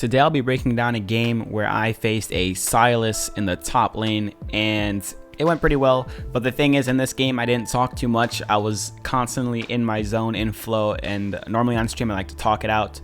Today I'll be breaking down a game where I faced a Sylas in the top lane, and it went pretty well. But the thing is, in this game I didn't talk too much. I was constantly in my zone, in flow, and normally on stream I like to talk it out.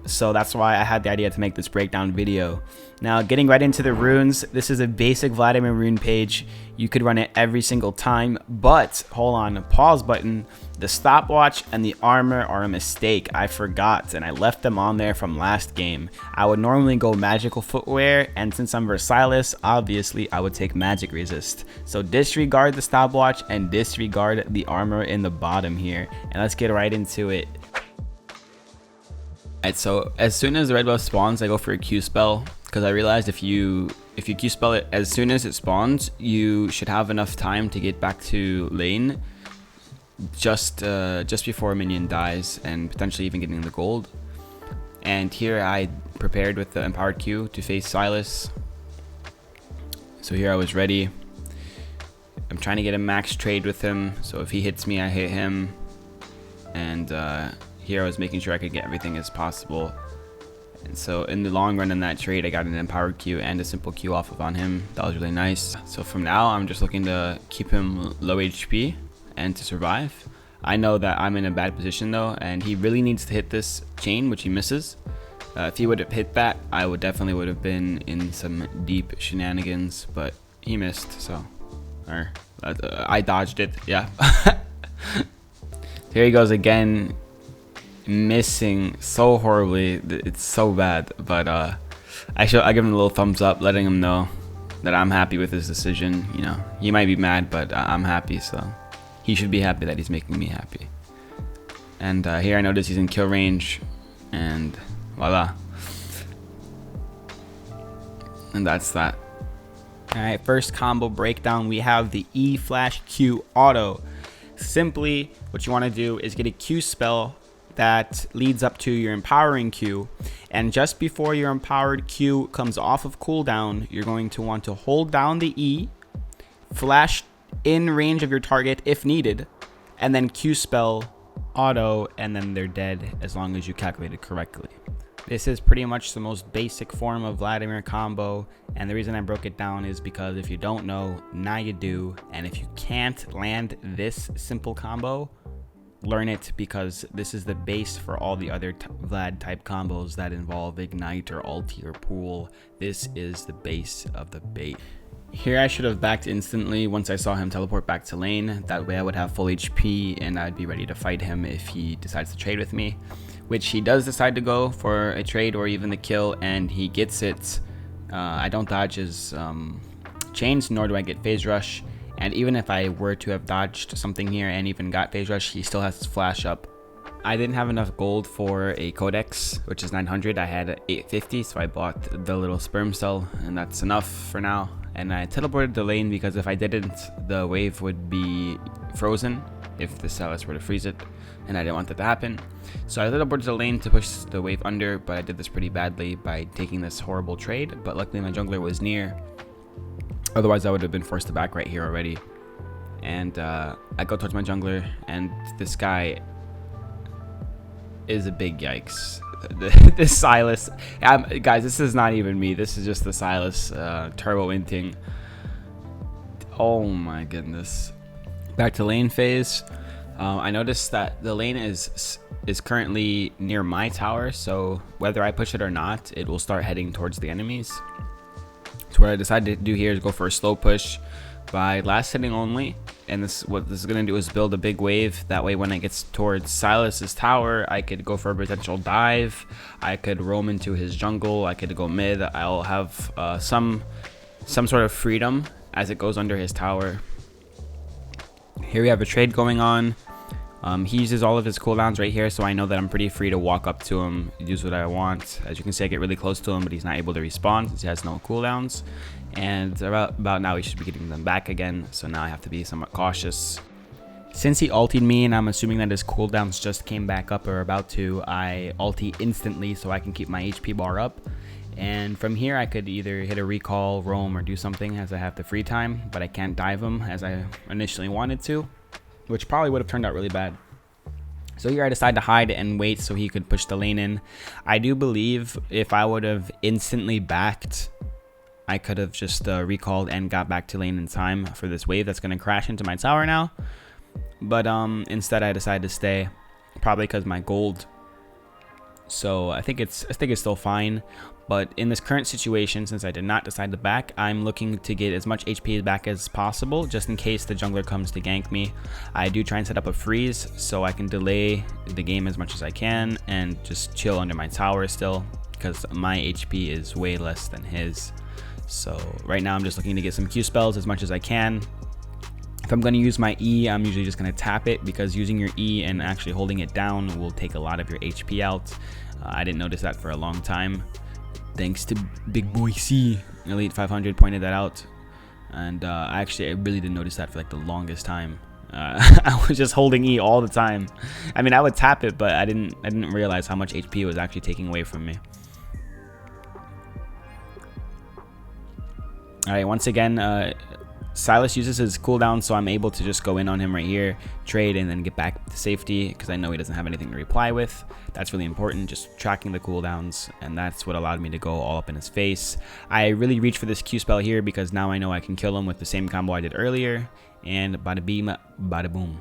So that's why I had the idea to make this breakdown video. Now, getting right into the runes, this is a basic Vladimir rune page. You could run it every single time, but hold on, the pause button, the stopwatch, and the armor are a mistake. I forgot, and I left them on there from last game. I would normally go magical footwear, and since I'm Sylas, obviously I would take magic resist. So disregard the stopwatch and disregard the armor in the bottom here, and let's get right into it. Alright, so as soon as the red buff spawns, I go for a Q spell, because I realized if you Q spell it as soon as it spawns, you should have enough time to get back to lane just before a minion dies, and potentially even getting the gold. And here I prepared with the empowered Q to face Sylas. So here I was ready. I'm trying to get a max trade with him, so if he hits me, I hit him. And here I was making sure I could get everything as possible. And so in the long run in that trade, I got an empowered Q and a simple Q off of on him. That was really nice. So from now, I'm just looking to keep him low HP and to survive. I know that I'm in a bad position though, and he really needs to hit this chain, which he misses. If he would have hit that, I would definitely have been in some deep shenanigans, but he missed, so I dodged it. Yeah. Here he goes again, missing so horribly. It's so bad, but I give him a little thumbs up, letting him know that I'm happy with his decision. You know, he might be mad, but I'm happy, so he should be happy that he's making me happy. And here I notice he's in kill range, and voila. And that's that. Alright, first combo breakdown, we have the E flash Q auto. Simply, what you want to do is get a Q spell that leads up to your empowering Q, and just before your empowered Q comes off of cooldown, you're going to want to hold down the E, flash in range of your target if needed, and then Q spell auto, and then they're dead as long as you calculate it correctly. This is pretty much the most basic form of Vladimir combo, and the reason I broke it down is because if you don't know, now you do, and if you can't land this simple combo, learn it, because this is the base for all the other Vlad type combos that involve ignite or ulti or pool. This is the base of the bait. Here I should have backed instantly once I saw him teleport back to lane. That way I would have full HP and I'd be ready to fight him if he decides to trade with me, which he does decide to go for a trade or even the kill, and he gets it. I don't dodge his chains, nor do I get phase rush. And even if I were to have dodged something here and even got phase rush, he still has his flash up. I didn't have enough gold for a codex, which is 900. I had 850, so I bought the little sperm cell, and that's enough for now. And I teleported the lane because if I didn't, the wave would be frozen if the Sylas were to freeze it, and I didn't want that to happen. So I teleported the lane to push the wave under, but I did this pretty badly by taking this horrible trade. But luckily my jungler was near. Otherwise, I would have been forced to back right here already. And I go towards my jungler, and this guy is a big yikes. This Sylas, guys, this is not even me. This is just the Sylas turbo inting. Oh my goodness. Back to lane phase. I noticed that the lane is currently near my tower, so whether I push it or not, it will start heading towards the enemies. So what I decided to do here is go for a slow push by last hitting only, and what this is going to do is build a big wave. That way when it gets towards Sylas's tower, I could go for a potential dive, I could roam into his jungle, I could go mid. I'll have some sort of freedom as it goes under his tower. Here we have a trade going on. He uses all of his cooldowns right here, so I know that I'm pretty free to walk up to him, use what I want. As you can see, I get really close to him, but he's not able to respawn since he has no cooldowns. And about now, he should be getting them back again, so now I have to be somewhat cautious. Since he ultied me, and I'm assuming that his cooldowns just came back up or about to, I ulti instantly so I can keep my HP bar up. And from here, I could either hit a recall, roam, or do something as I have the free time, but I can't dive him as I initially wanted to, which probably would have turned out really bad. So here I decided to hide and wait so he could push the lane in. I do believe if I would have instantly backed, I could have just recalled and got back to lane in time for this wave that's going to crash into my tower now. But instead I decided to stay, probably because my gold. So I think it's still fine. But in this current situation, since I did not decide to back, I'm looking to get as much HP back as possible, just in case the jungler comes to gank me. I do try and set up a freeze so I can delay the game as much as I can and just chill under my tower still, because my HP is way less than his. So right now I'm just looking to get some Q spells as much as I can. If I'm going to use my E, I'm usually just going to tap it, because using your E and actually holding it down will take a lot of your HP out. I didn't notice that for a long time. Thanks to Big Boy C, Elite 500 pointed that out, and I really didn't notice that for like the longest time. I was just holding E all the time. I mean, I would tap it, but I didn't realize how much HP it was actually taking away from me. All right, once again, Sylas uses his cooldown, so I'm able to just go in on him right here, trade, and then get back to safety, because I know he doesn't have anything to reply with. That's really important, just tracking the cooldowns, and that's what allowed me to go all up in his face. I really reached for this Q spell here, because now I know I can kill him with the same combo I did earlier, and bada beam, bada boom.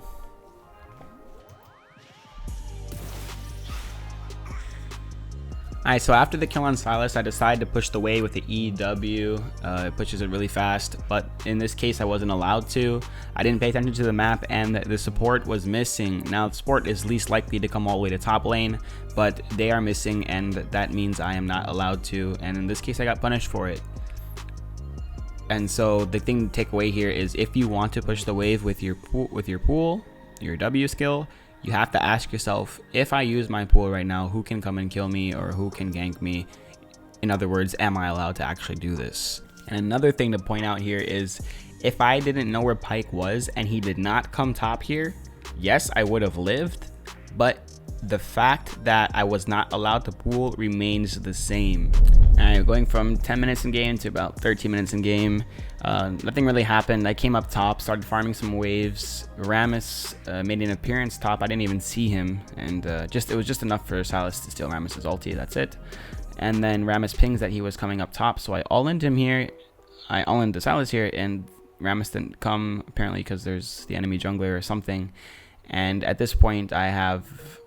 Alright, so after the kill on Sylas, I decided to push the wave with the EW. It pushes it really fast, but in this case I wasn't allowed to. I didn't pay attention to the map, and the support was missing. Now the support is least likely to come all the way to top lane, but they are missing, and that means I am not allowed to, and in this case I got punished for it. And so the thing to take away here is, if you want to push the wave with your pool, your W skill, you have to ask yourself, if I use my pool right now, who can come and kill me, or who can gank me? In other words, am I allowed to actually do this? And another thing to point out here is, if I didn't know where Pyke was and he did not come top here, yes, I would have lived, but the fact that I was not allowed to pool remains the same. I'm going from 10 minutes in game to about 13 minutes in game. Nothing really happened. I came up top, started farming some waves. Rammus made an appearance top. I didn't even see him, and it was just enough for Sylas to steal Rammus's ulti. That's it. And then Rammus pings that he was coming up top, so I all-ined him here. I all-ined the Sylas here, and Rammus didn't come, apparently because there's the enemy jungler or something. And at this point, I have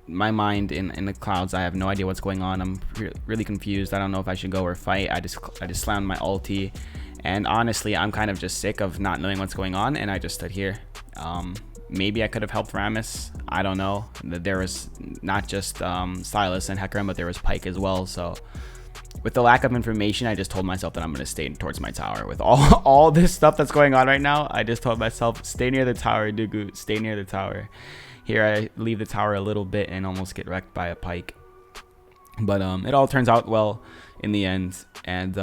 my mind in the clouds. I have no idea what's going on. I'm really confused. I don't know if I should go or fight. I just slammed my ulti, and honestly I'm kind of just sick of not knowing what's going on, and I just stood here. Maybe I could have helped Rammus. I don't know. There was not just Sylas and Hecarim, but there was Pyke as well. So with the lack of information, I just told myself that I'm going to stay towards my tower. With all this stuff that's going on right now, I just told myself, stay near the tower, Dugu, stay near the tower. Here I leave the tower a little bit and almost get wrecked by a Pyke. But it all turns out well in the end. And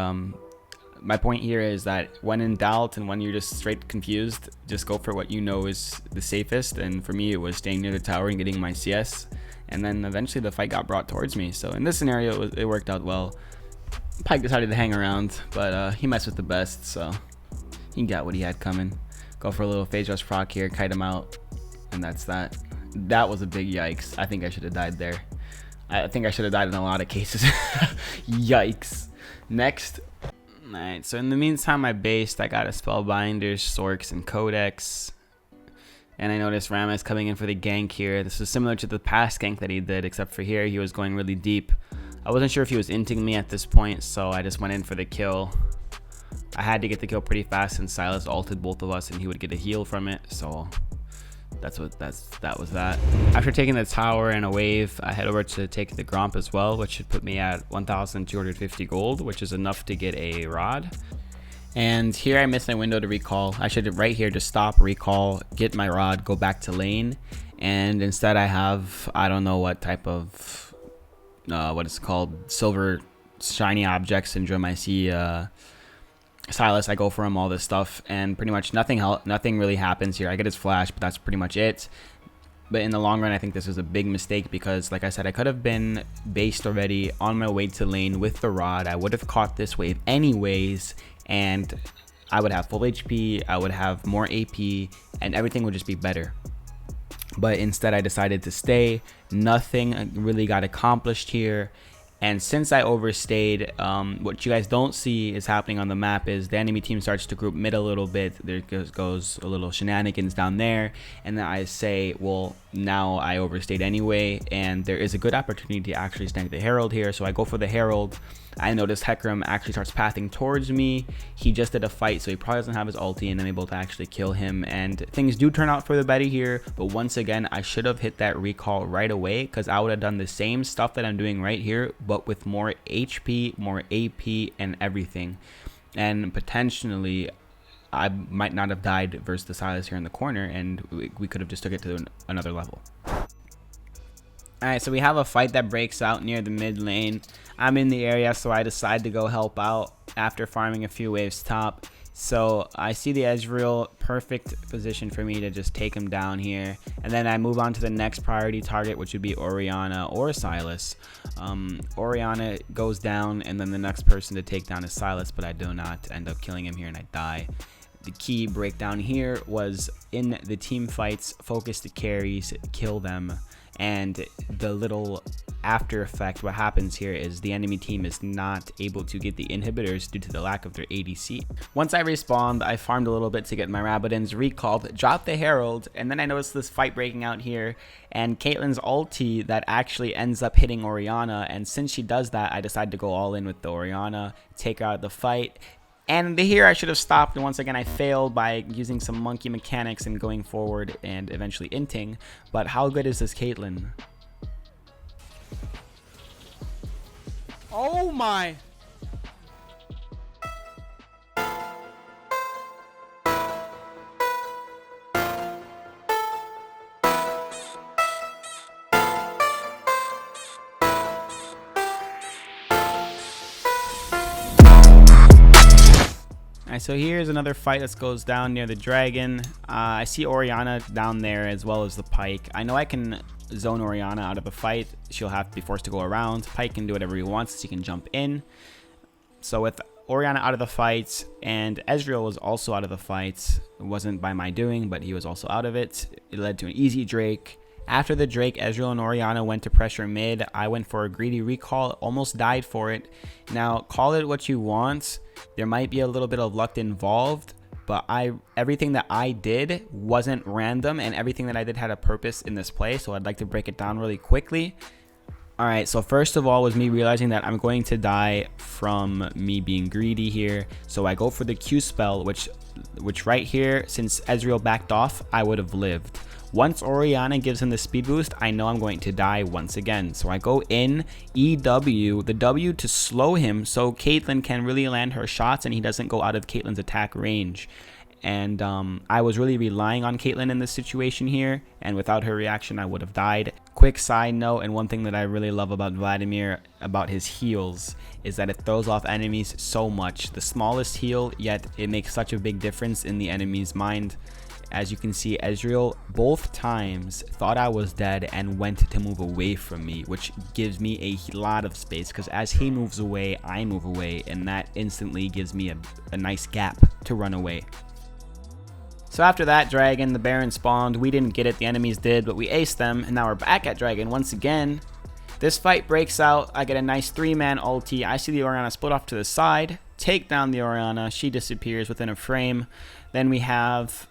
my point here is that when in doubt and when you're just straight confused, just go for what you know is the safest. And for me, it was staying near the tower and getting my CS. And then eventually the fight got brought towards me. So in this scenario, it worked out well. Pyke decided to hang around, but he messed with the best, so he got what he had coming. Go for a little phase rush proc here, kite him out, and that's that. That was a big yikes. I think I should have died there. I think I should have died in a lot of cases. Yikes. Next. Alright, so in the meantime, I based. I got a Spellbinder, Sorks, and Codex. And I noticed Rammus coming in for the gank here. This is similar to the past gank that he did, except for here, he was going really deep. I wasn't sure if he was inting me at this point, so I just went in for the kill. I had to get the kill pretty fast, and Sylas ulted both of us, and he would get a heal from it, so that was that. After taking the tower and a wave, I head over to take the Gromp as well, which should put me at 1,250 gold, which is enough to get a rod. And here I missed my window to recall. I should right here just stop, recall, get my rod, go back to lane, and instead I have, I don't know what type of what it's called, silver shiny object syndrome. I see Sylas, I go for him, all this stuff, and pretty much nothing really happens here. I get his flash, but that's pretty much it. But in the long run, I think this is a big mistake, because like I said, I could have been based already on my way to lane with the rod. I would have caught this wave anyways, and I would have full HP, I would have more AP, and everything would just be better. but instead I decided to stay. Nothing really got accomplished here. And since I overstayed, what you guys don't see is happening on the map is the enemy team starts to group mid a little bit. There goes a little shenanigans down there. And then I say, well, now I overstayed anyway. And there is a good opportunity to actually snag the Herald here. So I go for the Herald. I notice Hecarim actually starts pathing towards me. He just did a fight, so he probably doesn't have his ulti, and I'm able to actually kill him. And things do turn out for the better here. But once again, I should have hit that recall right away, because I would have done the same stuff that I'm doing right here, but with more HP, more AP, and everything. And potentially, I might not have died versus the Sylas here in the corner, and we could have just took it to another level. Alright, so we have a fight that breaks out near the mid lane. I'm in the area, so I decide to go help out after farming a few waves top. So I see the Ezreal, perfect position for me to just take him down here. And then I move on to the next priority target, which would be Orianna or Sylas. Orianna goes down, and then the next person to take down is Sylas, but I do not end up killing him here, and I die. The key breakdown here was in the team fights, focus the carries, kill them. And the little after effect, what happens here is the enemy team is not able to get the inhibitors due to the lack of their ADC. Once I respawned, I farmed a little bit to get my Rabadons recalled, dropped the Herald, and then I noticed this fight breaking out here, and Caitlyn's ulti that actually ends up hitting Orianna, and since she does that, I decided to go all in with the Orianna, take her out of the fight. And here I should have stopped, and once again I failed by using some monkey mechanics and going forward and eventually inting. But how good is this Caitlyn? Oh my! Alright, so here's another fight that goes down near the dragon. I see Orianna down there as well as the Pike. I know I can zone Orianna out of the fight. She'll have to be forced to go around. Pike can do whatever he wants. He can jump in. So with Orianna out of the fight, and Ezreal was also out of the fight. It wasn't by my doing, but he was also out of it. It led to an easy Drake. After the Drake, Ezreal and Orianna went to pressure mid. I went for a greedy recall, almost died for it. Now, call it what you want. There might be a little bit of luck involved, but everything that I did wasn't random, and everything that I did had a purpose in this play, so I'd like to break it down really quickly. Alright, so first of all was me realizing that I'm going to die from me being greedy here. So I go for the Q spell, which right here, since Ezreal backed off, I would have lived. Once Orianna gives him the speed boost, I know I'm going to die once again. So I go in, EW, the W to slow him so Caitlyn can really land her shots and he doesn't go out of Caitlyn's attack range. And I was really relying on Caitlyn in this situation here, and without her reaction I would have died. Quick side note, and one thing that I really love about Vladimir, about his heals, is that it throws off enemies so much. The smallest heal, yet it makes such a big difference in the enemy's mind. As you can see, Ezreal both times thought I was dead and went to move away from me, which gives me a lot of space, because as he moves away, I move away, and that instantly gives me a nice gap to run away. So after that dragon, the Baron spawned. We didn't get it, the enemies did, but we aced them, and now we're back at dragon once again. This fight breaks out. I get a nice 3-man ulti. I see the Orianna split off to the side, take down the Orianna. She disappears within a frame. Then we have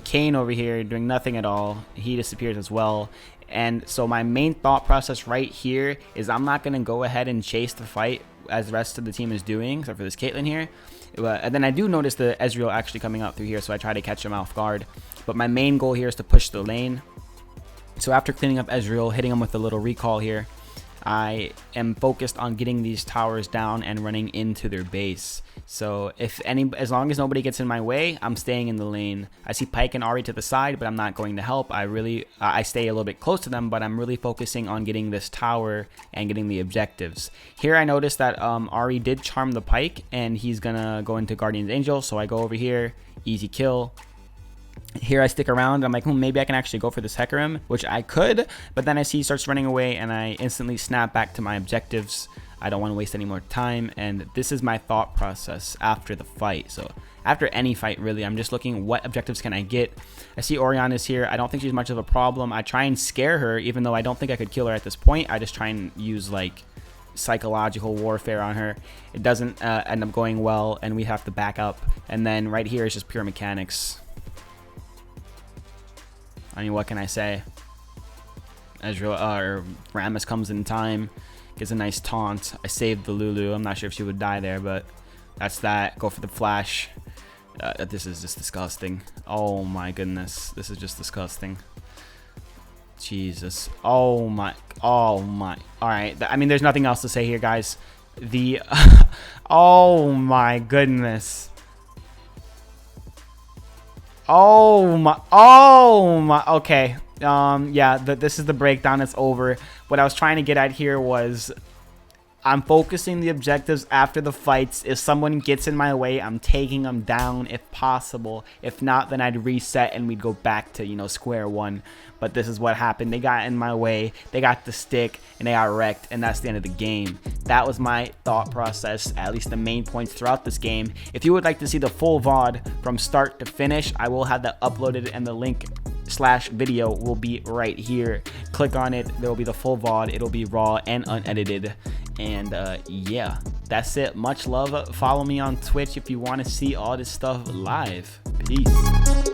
Kane over here doing nothing at all. He disappears as well. And so my main thought process right here is I'm not going to go ahead and chase the fight as the rest of the team is doing, except for this Caitlyn here. And then I do notice the Ezreal actually coming out through here, so I try to catch him off guard. But my main goal here is to push the lane. So after cleaning up Ezreal, hitting him with a little recall here, I am focused on getting these towers down and running into their base. So as long as nobody gets in my way, I'm staying in the lane. I see Pyke and Ahri to the side, but I'm not going to help. I stay a little bit close to them, but I'm really focusing on getting this tower and getting the objectives. Here I noticed that Ahri did charm the Pyke, and he's gonna go into Guardian's Angel. So I go over here, easy kill. Here I stick around. I'm like, maybe I can actually go for this Hecarim, which I could, but then I see he starts running away, and I instantly snap back to my objectives. I don't want to waste any more time, and this is my thought process after the fight. So after any fight, really, I'm just looking what objectives can I get. I see Oriana's here. I don't think she's much of a problem. I try and scare her, even though I don't think I could kill her at this point. I just try and use like psychological warfare on her. It doesn't end up going well, and we have to back up. And then right here is just pure mechanics. I mean, what can I say? Rammus comes in time, gets a nice taunt. I saved the Lulu. I'm not sure if she would die there, but that's that. Go for the flash. This is just disgusting. Oh my goodness, this is just disgusting. Jesus. Oh my. All right. I mean, there's nothing else to say here, guys. The oh my goodness. Oh my. Okay. Yeah, this is the breakdown. It's over. What I was trying to get at here was I'm focusing the objectives after the fights. If someone gets in my way, I'm taking them down if possible. If not, then I'd reset and we'd go back to, you know, square one. But this is what happened. They got in my way, they got the stick, and they got wrecked, and that's the end of the game. That was my thought process, at least the main points throughout this game. If you would like to see the full VOD from start to finish, I will have that uploaded, and the link / video will be right here. Click on it. There will be the full VOD. It'll be raw and unedited. And yeah, that's it. Much love. Follow me on Twitch if you want to see all this stuff live. Peace.